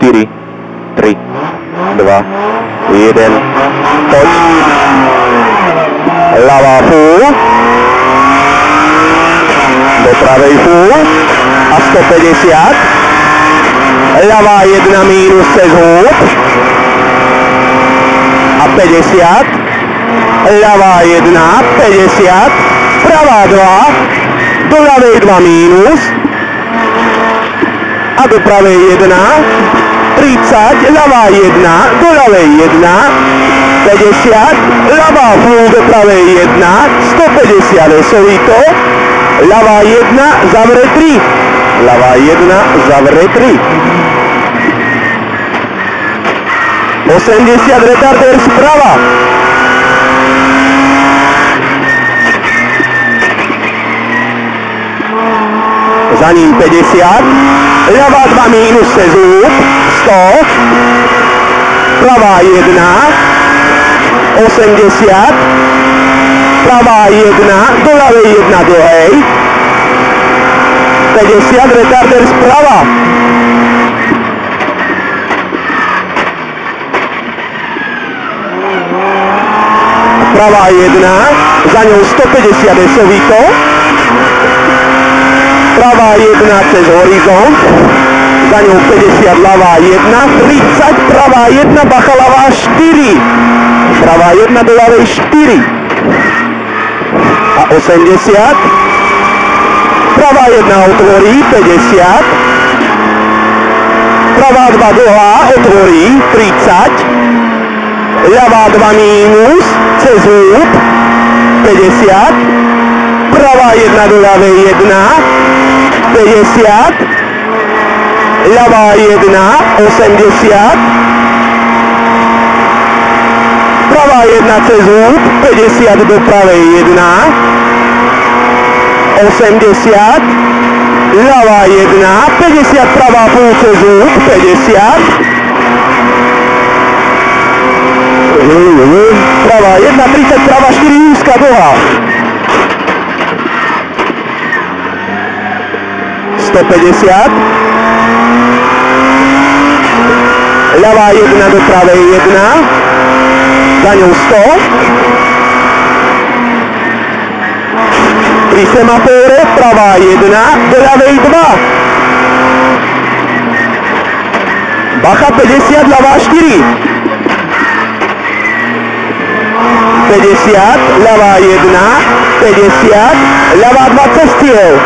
4, 3, 2, 1, poď. Ľavá full. Do pravej full. A 150. Ľavá 1 mínus cez húb. A 50. Ľavá 1, 50. Pravá 2. Do ľavej 2 mínus. A do pravej 1. 30, ľavá 1, do ľavej 1, 50, ľavá full do pravej 1, 150, esovito, ľavá 1, zavre 3, ľavá 1, zavre 3. 80, retarder sprava. Za ním 50, ľavá 2 mínus cez húb, 100, pravá 1, 80, pravá 1, do ľavej 1 dlhej, 50, retarder sprava. Pravá 1, za ňou 150 esovito, pravá 1 cez horizont, za ňou 50, ľavá 1, 30, pravá 1, bacha ľavá 4, pravá 1 do ľavej 4 a 80, pravá 1 otvorí, 50, pravá 2 dlhá otvorí, 30, ľavá 2 mínus, cez húb, 50, pravá 1 do ľavej 1, 50, ľavá 1, 80, pravá 1 cez húb, 50 do pravej 1, 80, ľavá 1, 50, pravá púl cez húb, 50, pravá 1, 30, pravá 4, úzka dlhá. 150, ľavá 1 do pravej 1, za ňou 100, pri semafóre pravá 1 do ľavej 2, bacha 50, ľavá 4, 50, ľavá 1, 50, ľavá 2 cez cieľ.